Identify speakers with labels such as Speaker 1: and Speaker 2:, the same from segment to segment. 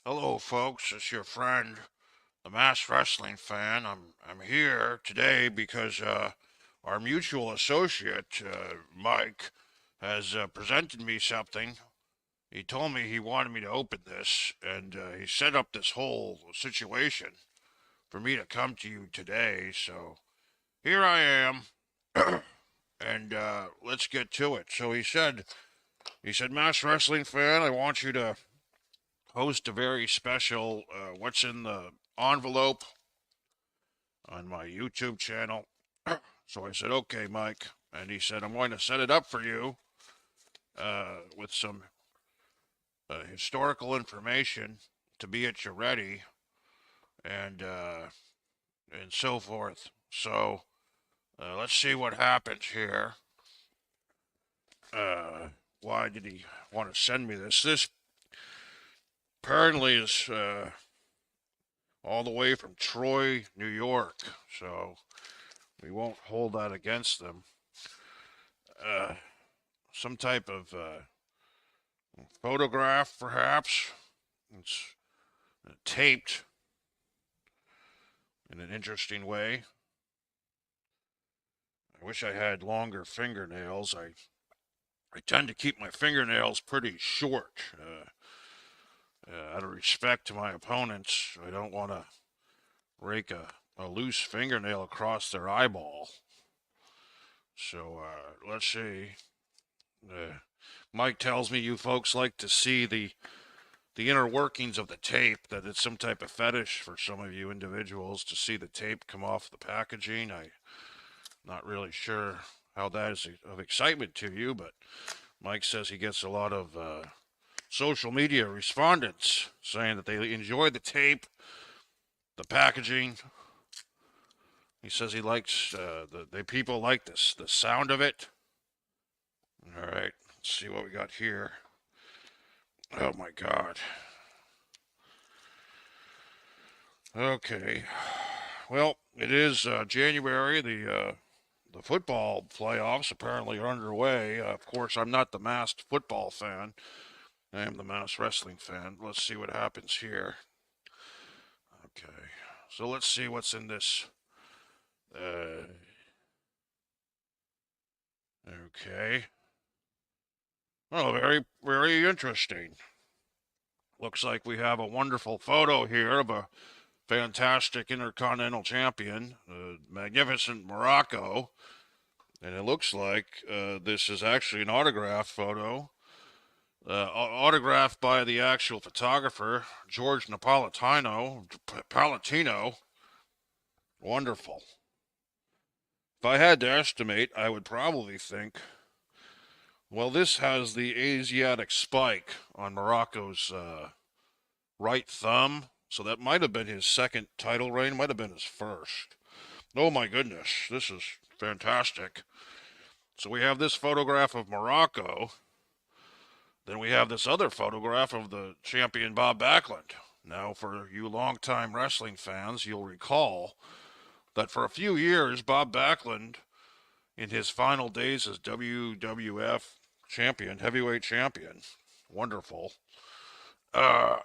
Speaker 1: Hello, folks. It's your friend, the Mass Wrestling Fan. I'm here today because our mutual associate, Mike, has presented me something. He told me he wanted me to open this, and he set up this whole situation for me to come to you today. So here I am, and let's get to it. So he said, Mass Wrestling Fan, I want you to host a very special What's in the Envelope on my YouTube channel. So I said, okay, Mike. And he said, I'm going to set it up for you with some historical information to be at your ready and so forth. So let's see what happens here. Why did he want to send me this? This apparently is all the way from Troy, New York. So we won't hold that against them. Uh, some type of photograph, perhaps. It's taped in an interesting way. I wish I had longer fingernails. I tend to keep my fingernails pretty short. Out of respect to my opponents, I don't want to rake a loose fingernail across their eyeball. So let's see. Mike tells me you folks like to see the inner workings of the tape, that it's some type of fetish for some of you individuals to see the tape come off the packaging. I'm not really sure how that is of excitement to you, but Mike says he gets a lot of social media respondents saying that they enjoy the tape, the packaging. He says he likes the people like this, the sound of it. All right, let's see what we got here. Oh my God. Okay. Well, it is January. The football playoffs apparently are underway. Of course, I'm not the masked football fan. I am the masked wrestling fan. Let's see what happens here. Okay. So let's see what's in this. Okay. Oh, very, very interesting. Looks like we have a wonderful photo here of a fantastic Intercontinental Champion, magnificent Muraco. And it looks like this is actually an autograph photo, autographed by the actual photographer, George Palatino. Wonderful. If I had to estimate, I would probably think, well, this has the Asiatic spike on Morocco's right thumb, so that might have been his second title reign, might have been his first. Oh my goodness, this is fantastic. So we have this photograph of Morocco. Then we have this other photograph of the champion Bob Backlund. Now, for you longtime wrestling fans, you'll recall that for a few years, Bob Backlund, in his final days as WWF champion, heavyweight champion, wonderful. Uh,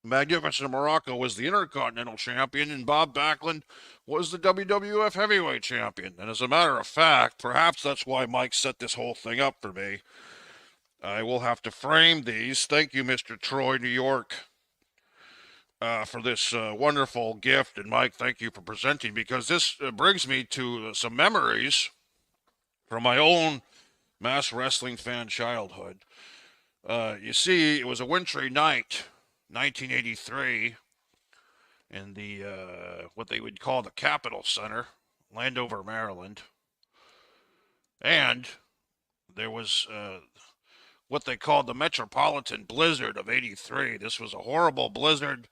Speaker 1: Magnificent Morocco was the Intercontinental Champion, and Bob Backlund was the WWF Heavyweight Champion. And as a matter of fact, perhaps that's why Mike set this whole thing up for me. I will have to frame these. Thank you, Mr. Troy, New York, for this wonderful gift. And Mike, thank you for presenting, because this brings me to some memories from my own mass wrestling fan childhood. You see, it was a wintry night, 1983, in the what they would call the Capitol Center, Landover, Maryland. And there was what they called the Metropolitan Blizzard of '83. This was a horrible blizzard.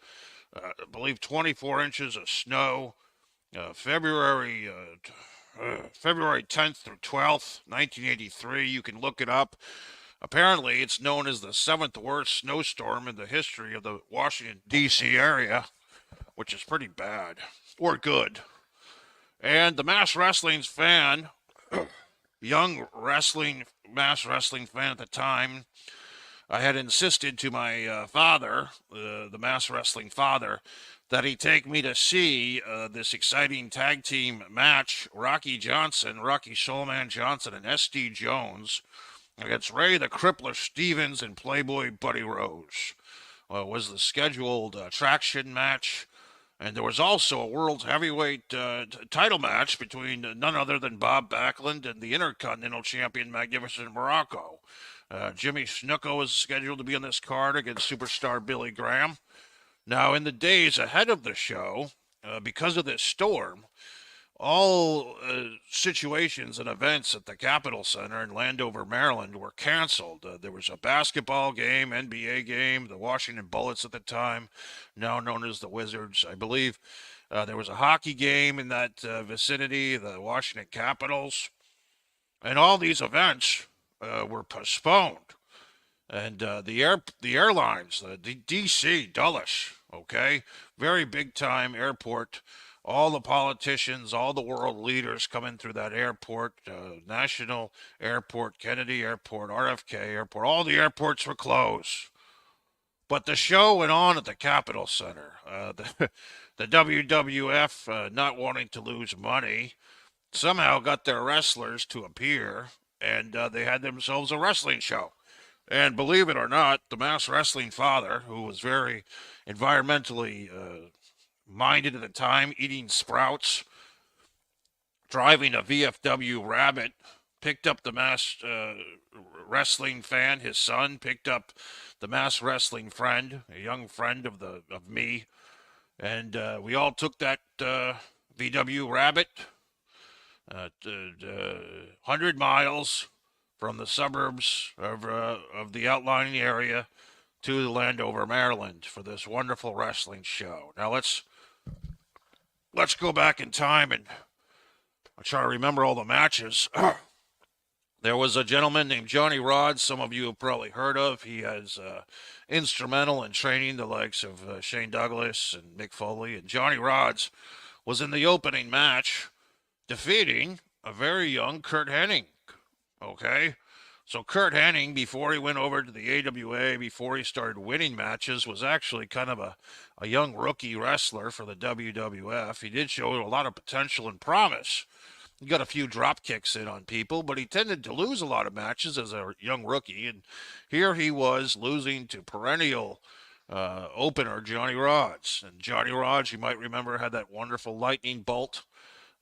Speaker 1: I believe 24 inches of snow. February 10th through 12th, 1983. You can look it up. Apparently, it's known as the seventh worst snowstorm in the history of the Washington, D.C. area, which is pretty bad, or good. And the mass wrestling's fan, young mass wrestling fan at the time, I had insisted to my father, the Mass Wrestling father, that he take me to see this exciting tag team match, Rocky Showman Johnson, and S.D. Jones against Ray the Crippler Stevens and Playboy Buddy Rose. Was the scheduled traction match. And there was also a world heavyweight title match between none other than Bob Backlund and the Intercontinental Champion Magnificent Muraco. Jimmy Snuka was scheduled to be on this card against superstar Billy Graham. Now, in the days ahead of the show, because of this storm, all situations and events at the Capitol Center in Landover, Maryland were canceled. There was a basketball game, NBA game, the Washington Bullets at the time, now known as the Wizards, I believe. There was a hockey game in that vicinity, the Washington Capitals. And all these events were postponed. And the airlines, the D.C. Dulles, okay, very big time airport. All the politicians, all the world leaders coming through that airport, National Airport, Kennedy Airport, RFK Airport, all the airports were closed. But the show went on at the Capitol Center. The WWF, not wanting to lose money, somehow got their wrestlers to appear, and they had themselves a wrestling show. And believe it or not, the Mass Wrestling father, who was very environmentally minded at the time, eating sprouts, driving a VFW Rabbit, picked up the Mass Wrestling fan, his son, picked up the Mass Wrestling friend, a young friend of me, and we all took that VW Rabbit 100 miles from the suburbs of the outlying area to Landover, Maryland, for this wonderful wrestling show. Now let's go back in time and I'll try to remember all the matches. There was a gentleman named Johnny Rodz, some of you have probably heard of. He is instrumental in training the likes of Shane Douglas and Mick Foley. And Johnny Rodz was in the opening match, defeating a very young Curt Hennig. Okay? So Curt Hennig, before he went over to the AWA, before he started winning matches, was actually kind of a young rookie wrestler for the WWF. He did show a lot of potential and promise. He got a few drop kicks in on people, but he tended to lose a lot of matches as a young rookie. And here he was losing to perennial opener Johnny Rodz. And Johnny Rodz, you might remember, had that wonderful lightning bolt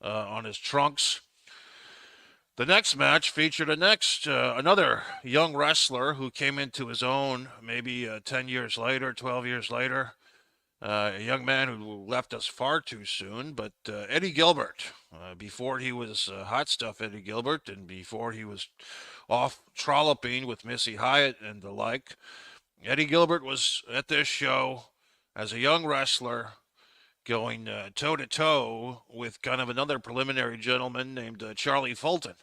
Speaker 1: on his trunks. The next match featured another young wrestler who came into his own maybe 10 years later, 12 years later. A young man who left us far too soon, but Eddie Gilbert. Before he was Hot Stuff Eddie Gilbert, and before he was off trolloping with Missy Hyatt and the like, Eddie Gilbert was at this show as a young wrestler, going toe-to-toe with kind of another preliminary gentleman named Charlie Fulton.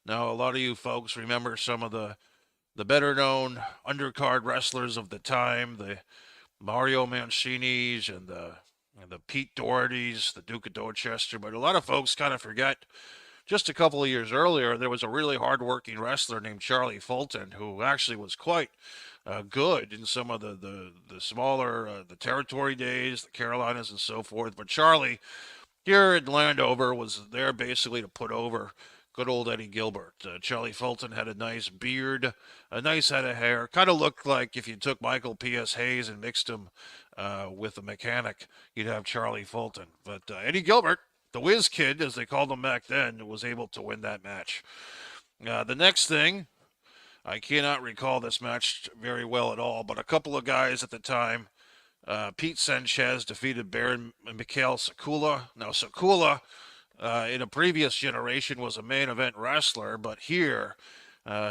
Speaker 1: Now, a lot of you folks remember some of the better-known undercard wrestlers of the time, the Mario Mancini's and the Pete Doherty's, the Duke of Dorchester, but a lot of folks kind of forget just a couple of years earlier, there was a really hard-working wrestler named Charlie Fulton who actually was quite good in some of the smaller, the territory days, the Carolinas and so forth. But Charlie, here in Landover, was there basically to put over good old Eddie Gilbert. Charlie Fulton had a nice beard, a nice head of hair. Kind of looked like if you took Michael P.S. Hayes and mixed him with a mechanic, you'd have Charlie Fulton. But Eddie Gilbert, the Whiz Kid, as they called him back then, was able to win that match. The next thing, I cannot recall this match very well at all, but a couple of guys at the time, Pete Sanchez defeated Baron Mikhail Sakula. Now, Sakula, in a previous generation, was a main event wrestler, but here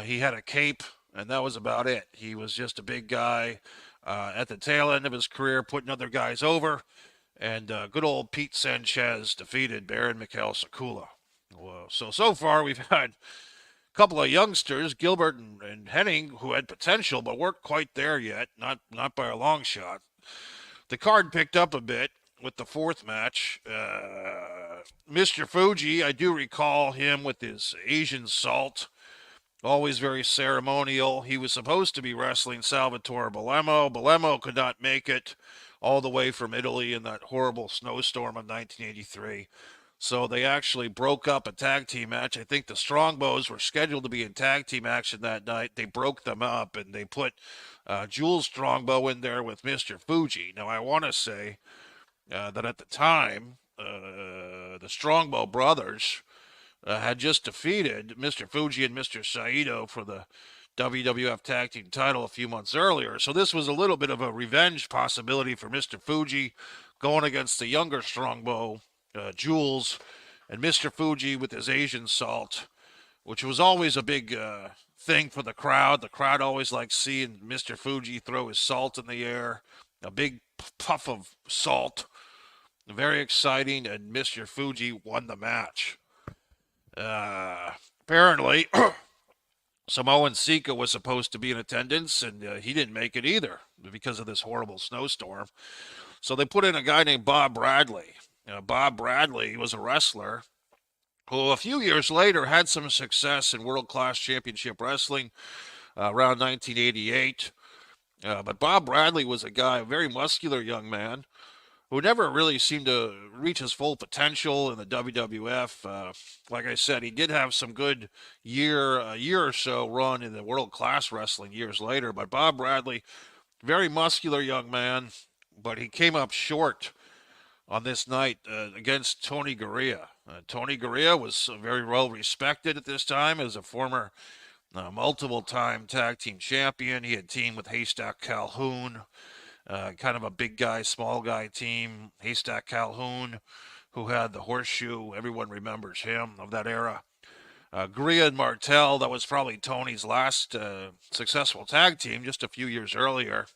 Speaker 1: he had a cape, and that was about it. He was just a big guy at the tail end of his career, putting other guys over, and good old Pete Sanchez defeated Baron Mikhail Sakula. Well, so far we've had a couple of youngsters, Gilbert and Hennig, who had potential but weren't quite there yet, not by a long shot. The card picked up a bit with the fourth match. Mr. Fuji, I do recall him with his Asian salt always very ceremonial. He was supposed to be wrestling Salvatore Balemo. Balemo could not make it all the way from Italy in that horrible snowstorm of 1983. So they actually broke up a tag team match. I think the Strongbows were scheduled to be in tag team action that night. They broke them up and they put Jules Strongbow in there with Mr. Fuji. Now, I want to say that at the time, the Strongbow brothers had just defeated Mr. Fuji and Mr. Saito for the WWF Tag Team title a few months earlier. So this was a little bit of a revenge possibility for Mr. Fuji going against the younger Strongbow, Jules, and Mr. Fuji with his Asian salt, which was always a big thing for the crowd. The crowd always liked seeing Mr. Fuji throw his salt in the air, a big puff of salt. Very exciting, and Mr. Fuji won the match. Apparently, Samoan Sika was supposed to be in attendance, and he didn't make it either because of this horrible snowstorm. So they put in a guy named Bob Bradley. Bob Bradley was a wrestler who a few years later had some success in World Class Championship Wrestling around 1988. But Bob Bradley was a guy, a very muscular young man, who never really seemed to reach his full potential in the WWF. Like I said, he did have some good a year or so run in the World Class Wrestling years later. But Bob Bradley, very muscular young man, but he came up short on this night against Tony Garea. Tony Garea was very well respected at this time as a former multiple-time tag team champion. He had teamed with Haystack Calhoun. Kind of a big guy, small guy team. Haystack Calhoun, who had the horseshoe. Everyone remembers him of that era. Garea and Martel, that was probably Tony's last successful tag team just a few years earlier,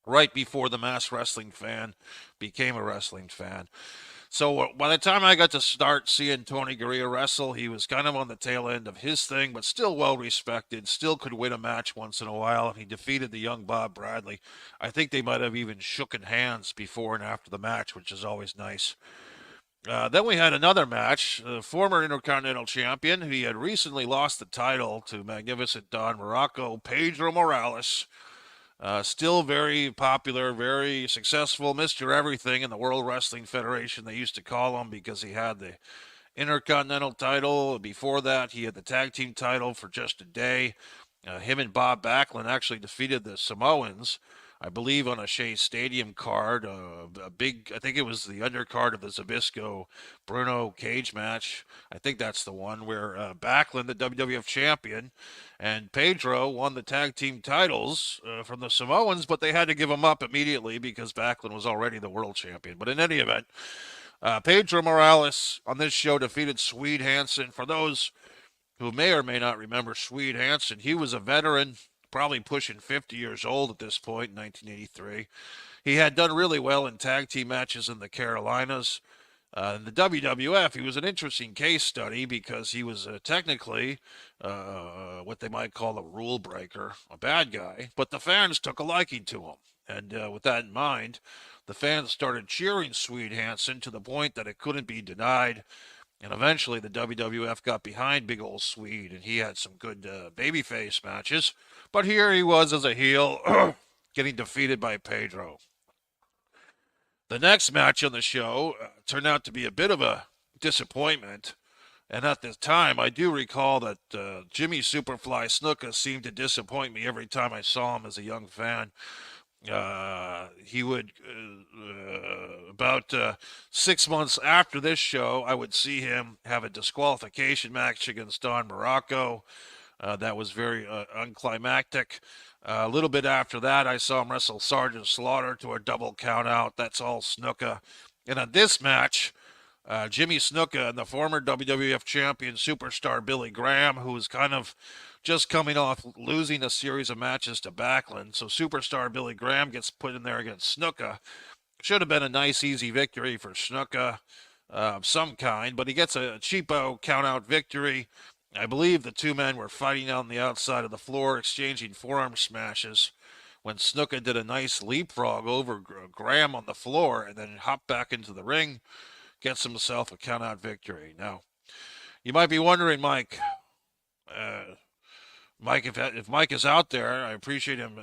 Speaker 1: right before the mass wrestling fan became a wrestling fan. So by the time I got to start seeing Tony Garea wrestle, he was kind of on the tail end of his thing, but still well respected, still could win a match once in a while, and he defeated the young Bob Bradley. I think they might have even shooken hands before and after the match, which is always nice. Then we had another match. The former Intercontinental Champion, he had recently lost the title to Magnificent Don Muraco, Pedro Morales. Still very popular, very successful, Mr. Everything in the World Wrestling Federation, they used to call him, because he had the Intercontinental title. Before that, he had the tag team title for just a day. Him and Bob Backlund actually defeated the Samoans, I believe, on a Shea Stadium card. A big, I think it was the undercard of the Zbyszko Bruno cage match. I think that's the one where Backlund, the WWF champion, and Pedro won the tag team titles from the Samoans, but they had to give them up immediately because Backlund was already the world champion. But in any event, Pedro Morales on this show defeated Swede Hansen. For those who may or may not remember Swede Hansen, he was a veteran, probably pushing 50 years old at this point in 1983. He had done really well in tag team matches in the Carolinas. In the WWF, he was an interesting case study because he was technically what they might call a rule breaker, a bad guy, but the fans took a liking to him. And with that in mind, the fans started cheering Swede Hansen to the point that it couldn't be denied. And eventually the WWF got behind big old Swede, and he had some good babyface matches. But here he was as a heel, getting defeated by Pedro. The next match on the show turned out to be a bit of a disappointment. And at the time, I do recall that Jimmy Superfly Snuka seemed to disappoint me every time I saw him as a young fan. He would, about 6 months after this show, I would see him have a disqualification match against Don Muraco. That was very unclimactic. A little bit after that, I saw him wrestle Sergeant Slaughter to a double count out. That's all Snuka. And on this match, Jimmy Snuka and the former WWF champion superstar Billy Graham, who was kind of just coming off losing a series of matches to Backlund. So superstar Billy Graham gets put in there against Snuka. Should have been a nice, easy victory for Snuka of some kind, but he gets a cheapo count-out victory. I believe the two men were fighting on the outside of the floor, exchanging forearm smashes, when Snuka did a nice leapfrog over Graham on the floor and then hopped back into the ring, gets himself a count-out victory. Now, you might be wondering, Mike, Mike, if Mike is out there, I appreciate him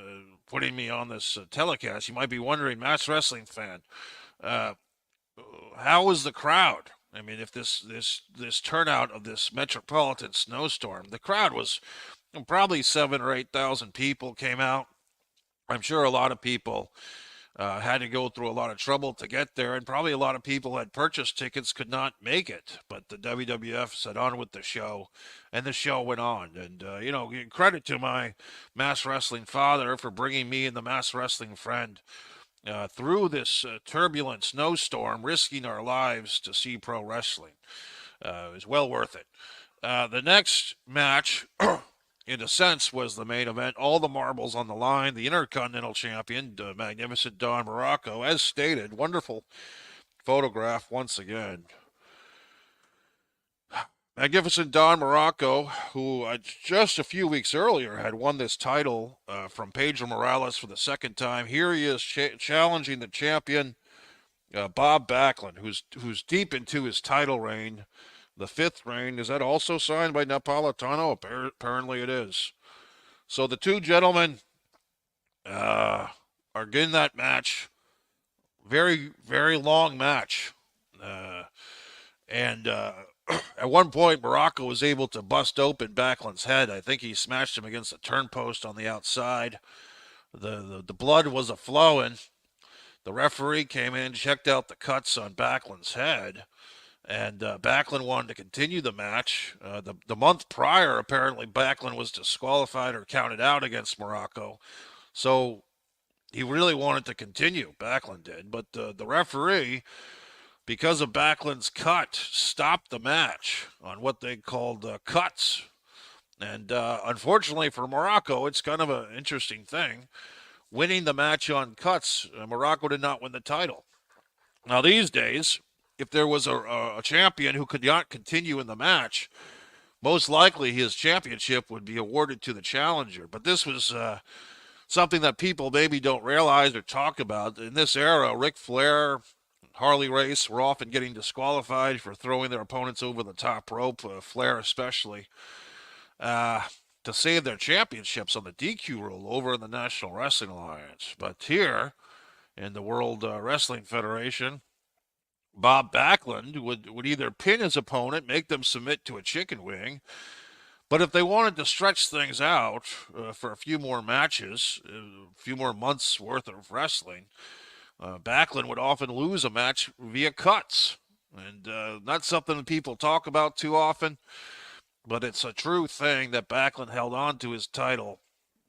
Speaker 1: putting me on this telecast. You might be wondering, Mass Wrestling fan, uh, how was the crowd? I mean, if this turnout of this metropolitan snowstorm, the crowd was probably 7 or 8 thousand people came out. I'm sure a lot of people had to go through a lot of trouble to get there, and probably a lot of people had purchased tickets could not make it. But the WWF said on with the show, and the show went on. And credit to my Mass Wrestling father for bringing me and the Mass Wrestling friend through this turbulent snowstorm, risking our lives to see pro wrestling. It was well worth it. The next match, in a sense, was the main event. All the marbles on the line. The Intercontinental Champion, Magnificent Don Muraco, as stated. Wonderful photograph once again. Magnificent Don Muraco, who just a few weeks earlier had won this title from Pedro Morales for the second time. Here he is challenging the champion, Bob Backlund, who's deep into his title reign. The fifth reign. Is that also signed by Napolitano? Apparently it is. So the two gentlemen are getting that match. Very, very long match. And at one point, Muraco was able to bust open Backlund's head. I think he smashed him against a turnpost on the outside. The blood was a-flowing. The referee came in, checked out the cuts on Backlund's head. And Backlund wanted to continue the match. The month prior, apparently, Backlund was disqualified or counted out against Muraco. So he really wanted to continue, Backlund did. But the referee, because of Backlund's cut, stopped the match on what they called cuts. And unfortunately for Muraco, it's kind of an interesting thing. Winning the match on cuts, Muraco did not win the title. Now, these days, if there was a champion who could not continue in the match, most likely his championship would be awarded to the challenger. But this was something that people maybe don't realize or talk about. In this era, Ric Flair, Harley Race were often getting disqualified for throwing their opponents over the top rope, Flair especially, to save their championships on the DQ rule over in the National Wrestling Alliance. But here, in the World Wrestling Federation, Bob Backlund would either pin his opponent, make them submit to a chicken wing, but if they wanted to stretch things out for a few more matches, a few more months worth of wrestling, Backlund would often lose a match via cuts. And not something that people talk about too often, but it's a true thing that Backlund held on to his title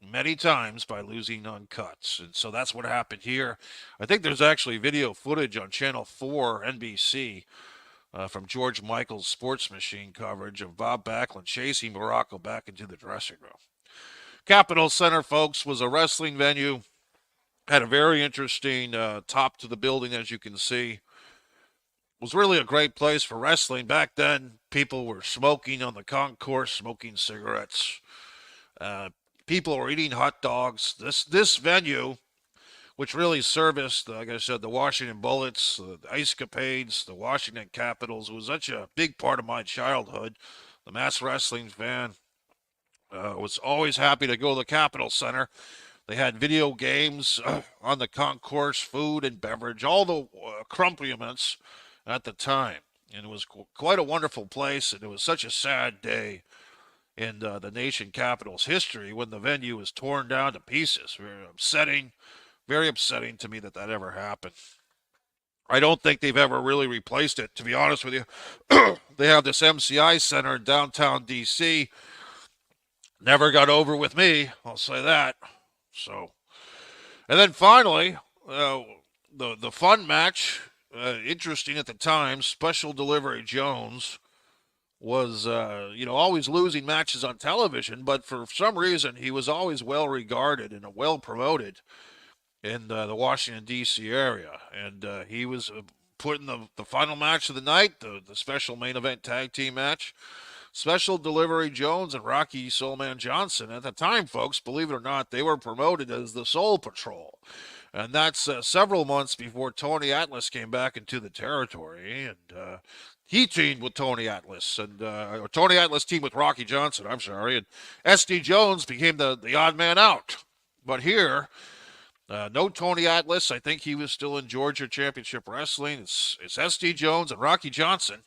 Speaker 1: many times by losing on cuts. And so that's what happened here. I think there's actually video footage on Channel 4 NBC from George Michael's Sports Machine coverage of Bob Backlund chasing Muraco back into the dressing room. Capitol Center, folks, was a wrestling venue. Had a very interesting top to the building, as you can see. It was really a great place for wrestling. Back then, people were smoking on the concourse, smoking cigarettes. People were eating hot dogs. This venue, which really serviced, like I said, the Washington Bullets, the Ice Capades, the Washington Capitals, was such a big part of my childhood. The Mass Wrestling fan was always happy to go to the Capitol Center. They had video games on the concourse, food and beverage, all the accompaniments at the time. And it was quite a wonderful place, and it was such a sad day in the nation capital's history when the venue was torn down to pieces. Very upsetting to me that ever happened. I don't think they've ever really replaced it, to be honest with you. They have this MCI Center in downtown D.C. Never got over with me, I'll say that. So, and then finally, the fun match, interesting at the time, Special Delivery Jones was, always losing matches on television, but for some reason he was always well regarded and well promoted in the Washington, D.C. area. And he was put in the final match of the night, the special main event tag team match. Special Delivery Jones and Rocky Soulman Johnson. At the time, folks, believe it or not, they were promoted as the Soul Patrol. And that's several months before Tony Atlas came back into the territory. And he teamed with Tony Atlas, and or Tony Atlas teamed with Rocky Johnson, I'm sorry, and S.D. Jones became the odd man out. But here, no Tony Atlas. I think he was still in Georgia Championship Wrestling. It's S.D. Jones and Rocky Johnson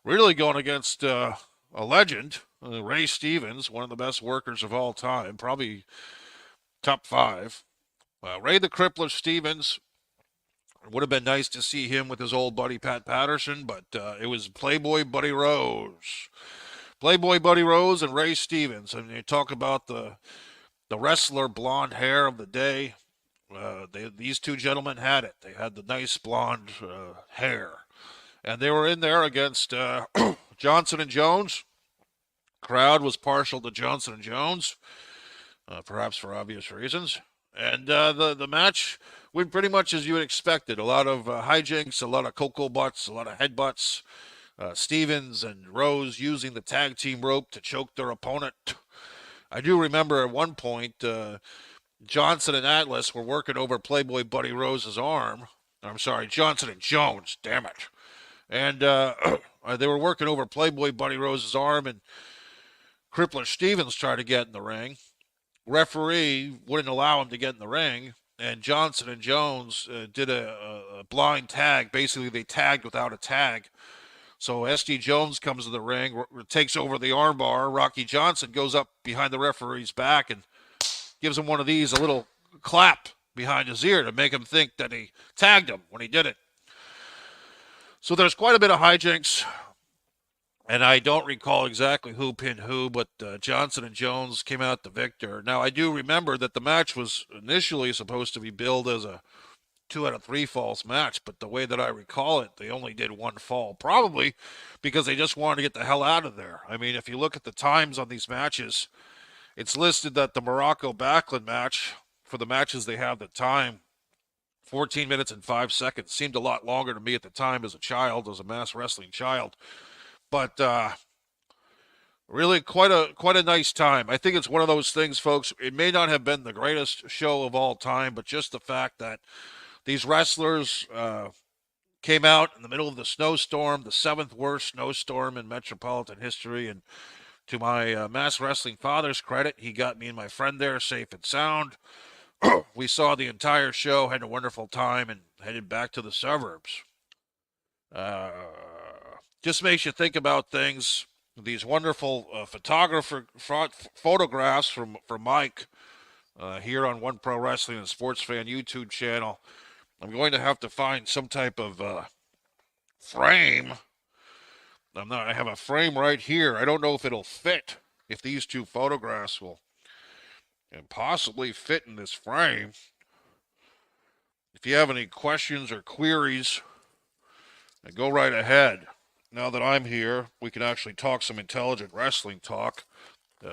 Speaker 1: really going against a legend, Ray Stevens, one of the best workers of all time, probably top 5. Ray the Crippler Stevens. It would have been nice to see him with his old buddy Pat Patterson, but it was Playboy Buddy Rose. Playboy Buddy Rose and Ray Stevens. I mean, you talk about the wrestler blonde hair of the day. These two gentlemen had it. They had the nice blonde hair. And they were in there against Johnson and Jones. Crowd was partial to Johnson and Jones, perhaps for obvious reasons. And the match went pretty much as you would expected. A lot of hijinks, a lot of cocoa butts, a lot of headbutts. Stevens and Rose using the tag team rope to choke their opponent. I do remember at one point, Johnson and Atlas were working over Playboy Buddy Rose's arm. I'm sorry, Johnson and Jones, damn it. And they were working over Playboy Buddy Rose's arm, and Crippler Stevens tried to get in the ring. Referee wouldn't allow him to get in the ring, and Johnson and Jones did a blind tag. Basically, they tagged without a tag. So S.D. Jones comes to the ring, takes over the armbar. Rocky Johnson goes up behind the referee's back and gives him one of these, a little clap behind his ear to make him think that he tagged him when he did it. So there's quite a bit of hijinks, and I don't recall exactly who pinned who, but Johnson and Jones came out the victor. Now, I do remember that the match was initially supposed to be billed as a 2 out of 3 falls match, but the way that I recall it, they only did 1 fall, probably because they just wanted to get the hell out of there. I mean, if you look at the times on these matches, it's listed that the Muraco Backlund match, for the matches they have at the time, 14 minutes and 5 seconds. Seemed a lot longer to me at the time as a child, as a mass wrestling child. But really quite a nice time. I think it's one of those things, folks, it may not have been the greatest show of all time, but just the fact that these wrestlers came out in the middle of the snowstorm, the 7th worst snowstorm in metropolitan history, and to my mass wrestling father's credit, he got me and my friend there safe and sound. We saw the entire show, had a wonderful time, and headed back to the suburbs. Just makes you think about things. These wonderful photographs from Mike here on One Pro Wrestling and Sports Fan YouTube channel. I'm going to have to find some type of frame. I have a frame right here. I don't know if it'll fit, if these 2 photographs will possibly fit in this frame. If you have any questions or queries, go right ahead. Now that I'm here, we can actually talk some intelligent wrestling talk.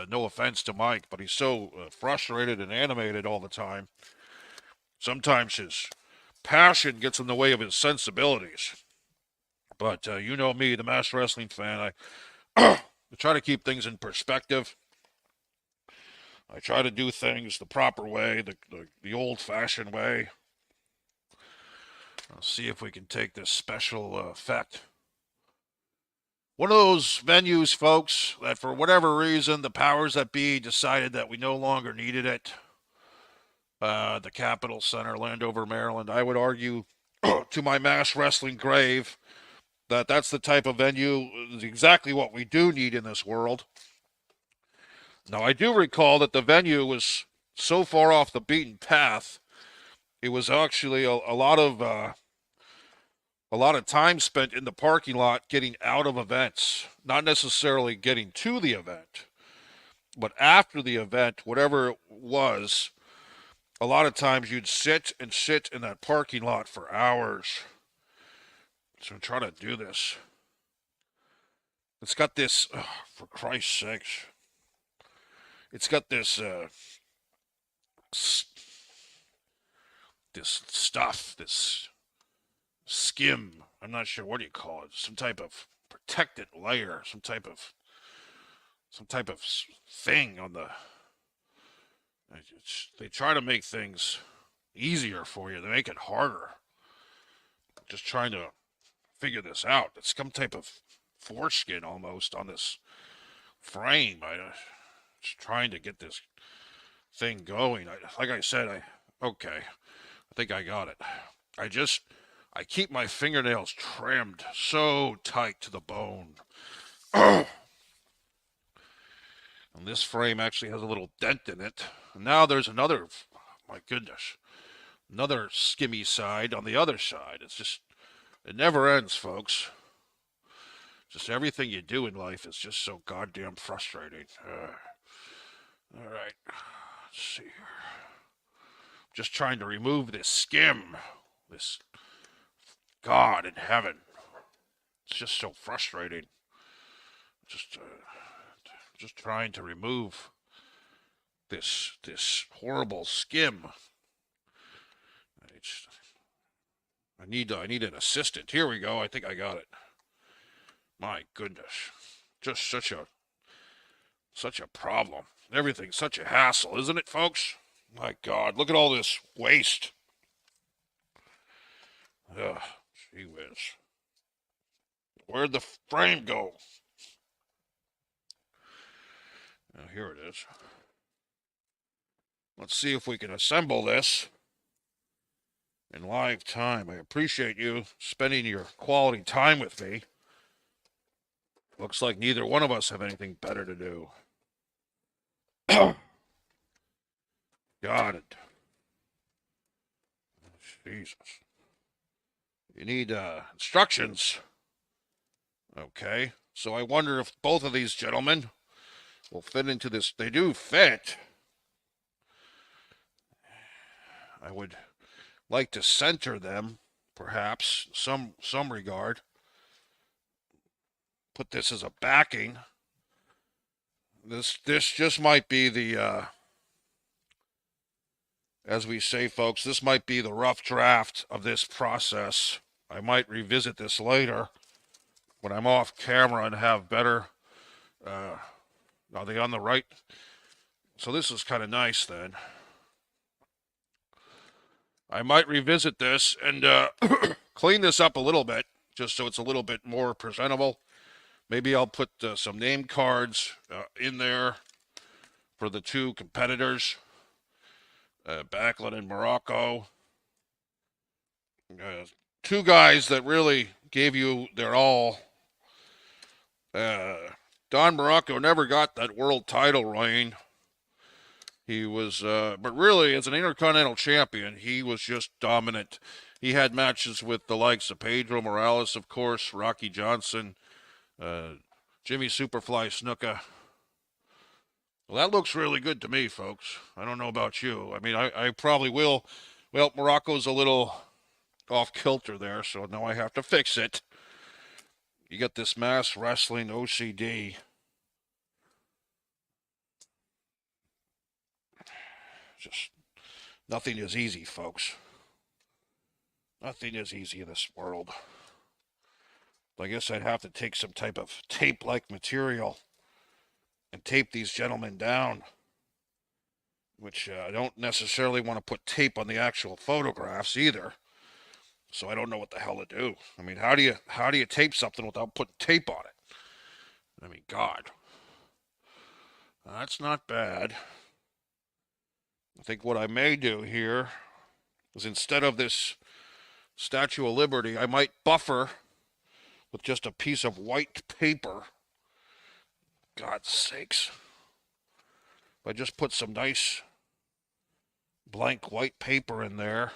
Speaker 1: No offense to Mike, but he's so frustrated and animated all the time. Sometimes his passion gets in the way of his sensibilities. But you know me, the mass wrestling fan, I try to keep things in perspective. I try to do things the proper way, the old-fashioned way. I'll see if we can take this special effect. One of those venues, folks, that for whatever reason, the powers that be decided that we no longer needed it. The Capitol Center, Landover, Maryland. I would argue to my mass wrestling grave that that's the type of venue, is exactly what we do need in this world. Now, I do recall that the venue was so far off the beaten path, it was actually a lot of time spent in the parking lot getting out of events, not necessarily getting to the event, but after the event, whatever it was, a lot of times you'd sit in that parking lot for hours. So I'm trying to do this. It's got this, for Christ's sakes, it's got this stuff, this skim. I'm not sure what do you call it. Some type of protectant layer, some type of thing on the. They try to make things easier for you. They make it harder. Just trying to figure this out. It's some type of foreskin almost on this frame. I just trying to get this thing going. Like I said, okay. I think I got it. I keep my fingernails trimmed so tight to the bone. And this frame actually has a little dent in it. And now there's another, my goodness, another skimmy side on the other side. It never ends, folks. Just everything you do in life is just so goddamn frustrating. All right, let's see here. Just trying to remove this skim. This, God in heaven. It's just so frustrating. Just trying to remove this horrible skim. I need an assistant. Here we go. I think I got it. My goodness. Just such a problem. Everything's such a hassle, isn't it, folks? My God, look at all this waste. Ugh, gee whiz. Where'd the frame go? Here it is. Let's see if we can assemble this in live time. I appreciate you spending your quality time with me. Looks like neither one of us have anything better to do. Got it. Jesus. You need instructions. Okay. So I wonder if both of these gentlemen will fit into this. They do fit. I would like to center them, perhaps, some regard. Put this as a backing. This just might be the, as we say, folks, this might be the rough draft of this process. I might revisit this later when I'm off camera and have better, are they on the right? So this is kind of nice then. I might revisit this and clean this up a little bit, just so it's a little bit more presentable. Maybe I'll put some name cards in there for the two competitors, Backlund and Muraco. Two guys that really gave you their all. Don Muraco never got that world title reign. He was, but really, as an Intercontinental Champion, he was just dominant. He had matches with the likes of Pedro Morales, of course, Rocky Johnson, Jimmy Superfly Snuka. Well, that looks really good to me, folks. I don't know about you. I mean, I probably will. Well, Morocco's a little off kilter there, so now I have to fix it. You got this mass wrestling OCD. Just nothing is easy, folks. Nothing is easy in this world. I guess I'd have to take some type of tape-like material and tape these gentlemen down, which I don't necessarily want to put tape on the actual photographs either. So I don't know what the hell to do. I mean, how do you tape something without putting tape on it? I mean, God. That's not bad. I think what I may do here is, instead of this Statue of Liberty, I might buffer with just a piece of white paper. God's sakes. If I just put some nice blank white paper in there,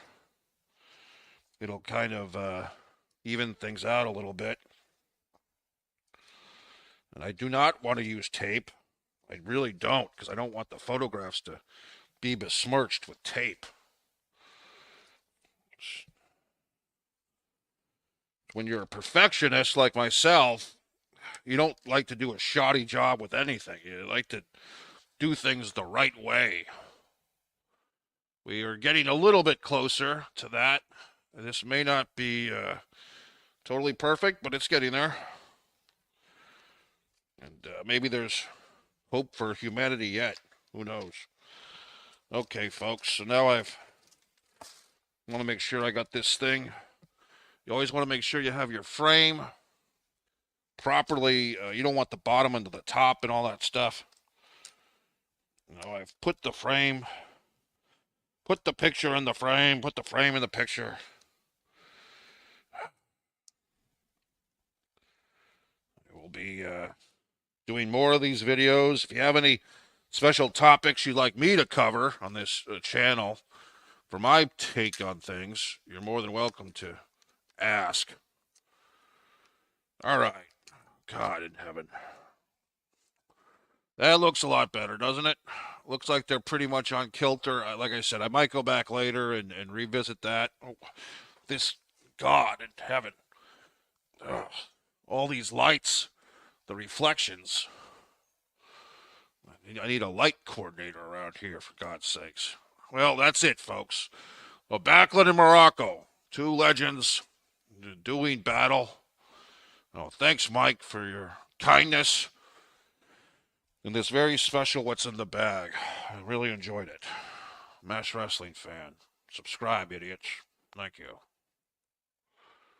Speaker 1: it'll kind of even things out a little bit. And I do not want to use tape. I really don't, because I don't want the photographs to be besmirched with tape. When you're a perfectionist like myself, you don't like to do a shoddy job with anything. You like to do things the right way. We are getting a little bit closer to that. This may not be totally perfect, but it's getting there. And maybe there's hope for humanity yet. Who knows? Okay, folks. So now I want to make sure I got this thing You always want to make sure you have your frame properly. You don't want the bottom into the top and all that stuff. I've put the frame, put the picture in the frame, put the frame in the picture. We'll be doing more of these videos. If you have any special topics you'd like me to cover on this channel for my take on things, you're more than welcome to ask. All right. God in heaven. That looks a lot better, doesn't it? Looks like they're pretty much on kilter. Like I said, I might go back later and revisit that. Oh, this, God in heaven. Ugh. All these lights, the reflections. I need a light coordinator around here, for God's sakes. Well, that's it, folks. Well, Backlund and Muraco, two legends doing battle. Oh, thanks, Mike, for your kindness and this very special What's in the Bag. I really enjoyed it. Mash Wrestling fan. Subscribe, idiots. Thank you.